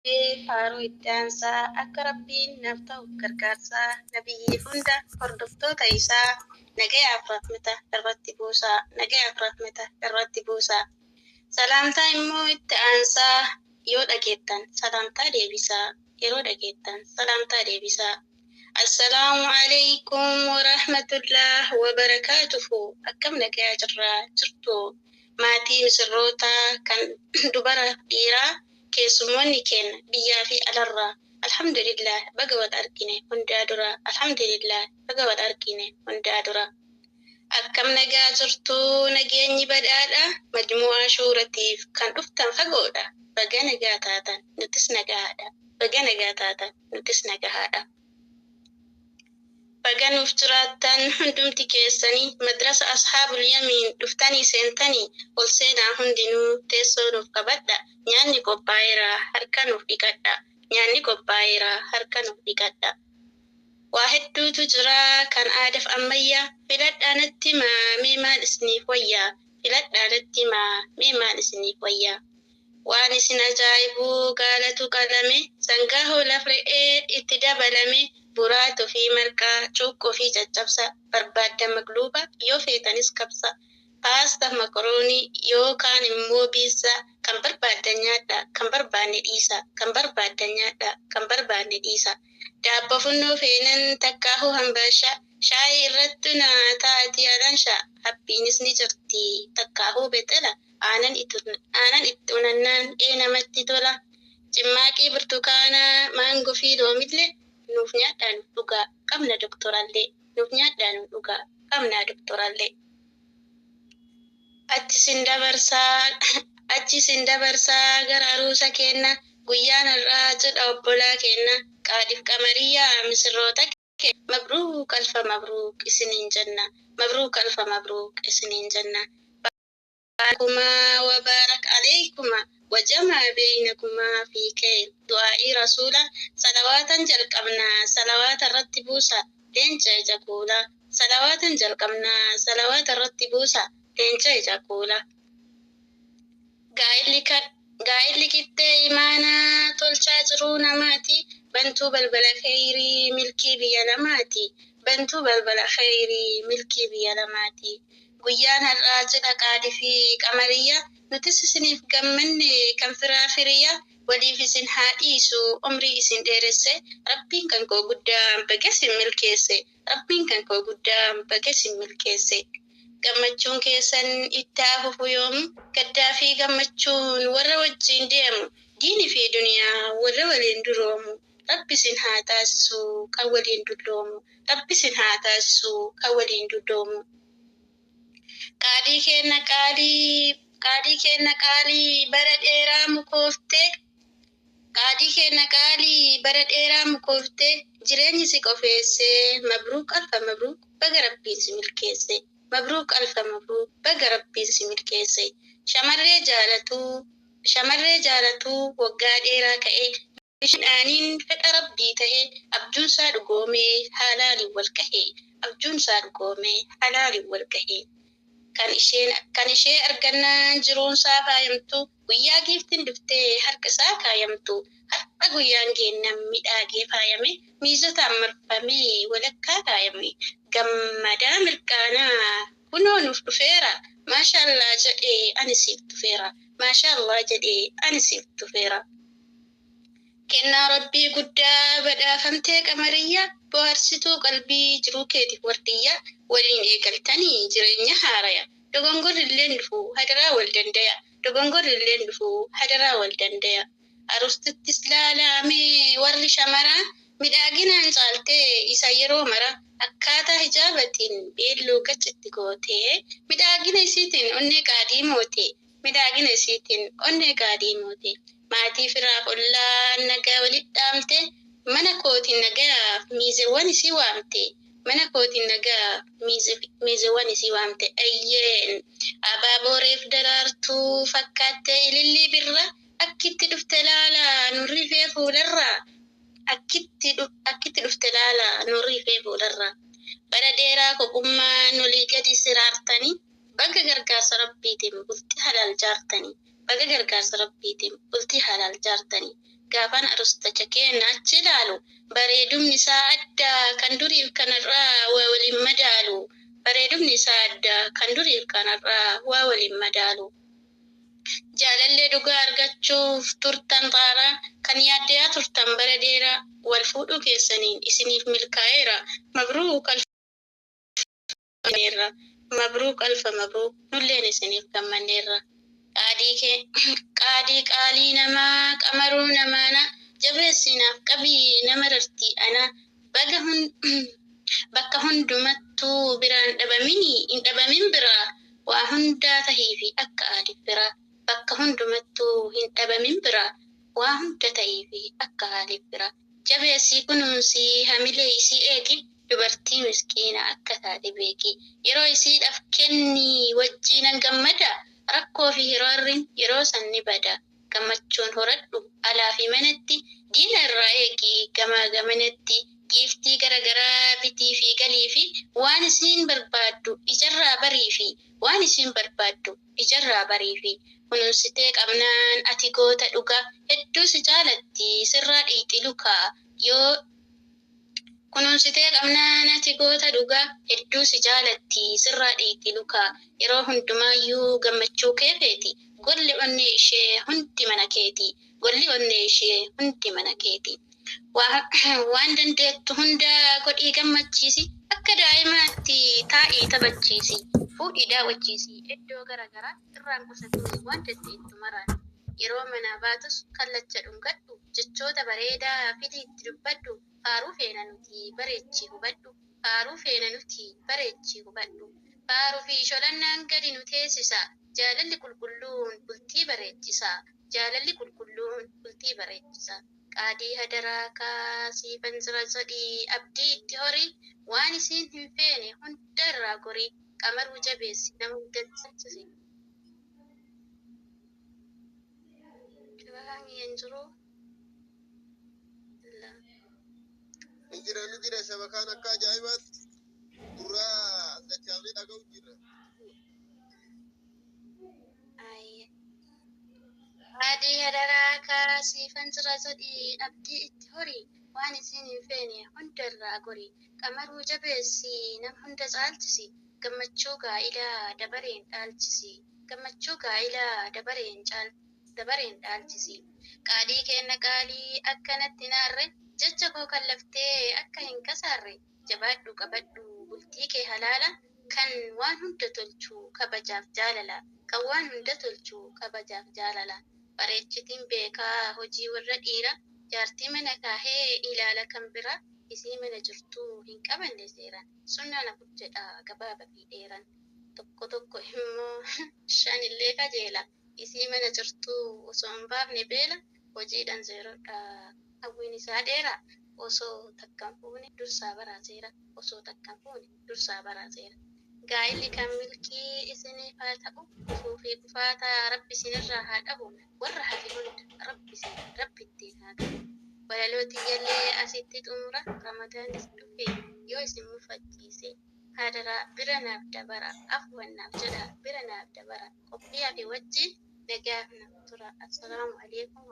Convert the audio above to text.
Faaruu itti aansaa akka Rabbiin naaf ta'u gargaarsaa nabiyyi hunda hordoftoota isaa nagayaaf rahmata irratti buusaa nagayaaf rahmata irratti buusaa. Salaamtaa immoo itti aansaa yoo dhageettan salaamtaa deebisaa yeroo dhageettan salaamtaa deebisaa. Assalaamu alaykum wa rahmatullah wa barakaatuhu. Akkam nagayaa jirtu maatii misirrootaa kan dubara dhiiraa keessummoonni keenya biyyaa fi alarraa alhamdulillah baga wal argine hundaa dura alhamdulillah baga wal argine hundaa dura. Akkam nagaa jirtu nageenyi badhaadha majmu'aa shuuratiif kan dhuftan fagoodha baga nagaa taatan nutis nagaadha baga nagaa taatan nutis nagaadha. Baga nuuf jiraattan hundumti keessanii madrasa ashaabul yamiin dhuftanii seentanii ol seenaa hundinuu teessoo nuuf qabadha. Nyaanni qophaa'eera harka nuuf dhiqadha. Nyaanni qophaa'eera harka nuuf dhiqadha. Waa hedduutu jira kan aadaaf ammayyaa filadhaa natti mee maal isiniif wayyaa filadhaa natti mee maal isiniif wayyaa. Waan isin ajaa'ibuu gaalatu qalame sangaa hoolaaf re'ee itti dabalame buraatuu fi marqaa cuukkoo fi caccabsa barbaadda maqluuba yoo feetanis qabsa paasta makaroonii yookaan immoo biizaa kan barbaaddan nyaadha kan barbaanne dhiisa kan barbaaddan nyaadha kan barbaanne dhiisa. Daabbo funnoo feenan takkaahuu hambaashaa shaayii irratti naa taati alanshaa habbiinis ni jirti takkaahuu betela aanan itti unannaan namatti tola. Cimmaaqii burtukaanaa maangoo fi loomillee nuuf nyaadhaa nuuf dhugaa qabna doktorallee nuuf nyaadhaa nuuf dhugaa qabna doktorallee. Achisin dabarsaa gara aruusa kenna guyyaan irraa jedha obbolaa kenna qaadhiif qamariyyaa misirroota kenna mabruuk alfa mabruuk isiniin jenna mabruuk alfa mabruuk isiniin jenna. Barakuma wa barak aleykuma wa jamaa beynakuma fi khair du'aa'ii rasuula salawaatan jalqabna salawaata irratti buusa leenca ija kuula salawaatan jalqabna salawaata irratti buusa leenca ija kuula. Gaa'illi qixxee imaanaa tolchaa jiruu namaati bantuu balbala khayrii milkii biyya lamaati bantuu balbala khayrii milkii biyya lamaati. Guyyaan har'aa jedha qaadhii fi qamariyyaa nutis isiniif gammanne kan firaa firiyyaa waliif isin haa dhiisu umrii isin dheeresse rabbiin kan koo guddaan baga isin milkeesse rabbiin kan koo guddaan baga isin milkeesse. Gammachuun keessan itti haa fufu yoomu gaddaa fi gammachuun warra wajjin deemu diinii fi duniyaa warra waliin duroomu rabbi isin haa taasisu kan waliin dulloomu rabbi isin haa taasisu kan waliin dulloomu. Qaadhii kenna qaalii bara dheeraa mukooftee qaadhii kenna qaalii bara dheeraa mukooftee jireenyi si qofeessee mabruuk alfa mabruuk baga rabbiin si milkeesse mabruuk alfa mabruuk baga rabbiin si milkeesse. Shamarree jaalatuu waggaa dheeraa ka'ee bishaaniin fedha rabbii ta'ee abjuunsaa dhugoomee halaaliin wal gahee abjuunsaa dhugoomee halaaliin wal gahee. Kan ishee argannaan jiruunsaa faayamtu guyyaa giiftiin dhuftee harka isaa kaayamtu har'a guyyaan keennan midhaagee faayame miizotaan marfamee walakkaa kaayame gammadaa mirqaanaa kunoo nuuf dhufeera maashaallah jedhee ani siif dhufeera maashaallah jedhee ani siif dhufeera. Kennaa rabbii guddaa badhaafamtee qamariyyaa bohaarsituu qalbii jiruu keetiif wardiyyaa waliin eegaltanii jireenya haaraya dogongorri illeen dhufu hadaraa wal dandaya dogongorri illeen dhufu hadaraa wal dandaya. Arustittis laalamee warri shamaraa midhaaginaan caaltee isa yeroo mara akkaataa hijaabatiin beelloo gachitti gootee midhaagina isiitiin onnee qaadii moote midhaagina isiitiin onnee qaadii moote. Maatii firaaf ollaan nagaa walitti dhaamte mana kootiin nagaaf miizeewwan isii waamte mana kootiin nagaaf miizeewwan isii waamte ayyeen abaaboo reef daraartuu fakkaattee ilillii birra akkitti dhufte laala nurri fee fuularraa akkitti dhufte laala nurri fee fuularraa. Bara dheeraa koqummaan olii gadi siraartanii baga gargaarsa rabbiitiin bultii halal jaartanii baga gargaarsa rabbiitiin bultii halal jaartanii gaafan arustacha keenya achi ilaalu bareedumni isaa addaa kan duriif kanarraa waa waliin madaalu bareedumni isaa addaa kan duriif kanarraa waa waliin madaalu. Jaalallee dhugaa argachuuf turtan xaaraa kan yaaddaa turtan bara dheeraa wal fuudhuu keessaniin isiniif milkaa'eera mabruuk alfa mabruuk alfa mabruuk nulleen isiniif gammanneerra. Qaadii qaalii namaa qamaruu namaana jabeessinaaf qabii nama rartii ana bakka hundumattuu biraan hin dhabamin biraa waa hundaa tahii fi akka aadiif biraa bakka hundumattuu hin dhabamin biraa waa hunda tahii fi akka aadiif biraa jabeessii kunuunsii hamilee isii eegi dubartii miskiina akka taate beeki yeroo isiidhaaf kennii wajjiinan gammada rakkoo fi hiroorriin yeroo sanni bada gammachuun horadhu alaa fi manatti diina irraa eegi gamaa gamanatti giiftii garagaraa bitii fi galii fi waan isiin barbaaddu ijarraa barii fi waan isiin barbaaddu ijarraa barii fi kunuunsitee qabnaan ati goota dhugaa hedduu si jaalatti sirraa dhiixi lukaa yoo kunuunsitee qabnaan ati goota dhugaa hedduu si jaalatti sirraa dhiixi lukaa yeroo hundumaayyuu gammachuu keefeeti golli onnee ishee hundi mana keeti golli onnee ishee hundi mana keeti. Waan dandeettu hunda godhii gammachiisi akka daa'imaatti taa'ii taphachiisi fuudhii daawwachiisi iddoo garagaraa irraan qusatu waan dandeettu maraan yeroo manaa baatus kallacha dhungadhu jechoota bareedaa fidiitti dubbadhu faaruu feena nuti bareechii hubadhu faaruu feena nuti bareechii hubadhu faaruu fi sholannaan gadi nu teessisa jaalalli qulqulluun bultii bareechisa jaalalli qulqulluun bultii bareechisa. Qaadii hadaraa kaasii fanzira sadii abdii itti horii waan isiin hin feene hunda irraa gorii qamaruu jabeessi nama huddachiisi. Ni jira shabakaan akka ajaa'ibaatti gurraa dachaafnee dhaga'u jira. Qaadii hadaraa kaasii fanzira sadii abdii itti horii waan isiin hin feene hunda irraa gorii qamaruu jabeessi nama hunda caalchisi gammachuu gaa'ilaa dabareen dhaalchisi gammachuu gaa'ilaa dabareen dhaalchisi qaadii kenna qaalii akkanatti naarre jecha koo kallaftee akka hin kasaarre jabaadhu qabadhu bultii kee halaala kan waan hunda tolchu kabajaaf jaalala kan waan hunda tolchu kabajaaf jaalala. Bareechitiin beekaa hojii warra dhiira jaartii mana kaahee ilaala kan bira isii mana jirtuu hin qabanne seeran sunna na jedha gabaaba fi dheeran tokko immoo shanillee kajeela isii mana jirtuu osoo hin baafne beela hojiidhaan zeerodha hawwiin isaa dheera osoo takkan fuune dursaa baraaseera osoo takkan fuune dursaa baraaseera. Gaa'illi kan milkii isiniif haa ta'u kufuu fi kufaataa rabbi isinirraa haa dhabu warra hafe hunda rabbi ittiin haa qabu. Walalooti jallee asitti xumura ramadaanis dhufe yoo isin mufachiise haadaraa bira naaf dabara afwannaaf jedha bira naaf dabara qophii hafe wajjin nagaaf naaf tura. Assalaamu alaikum.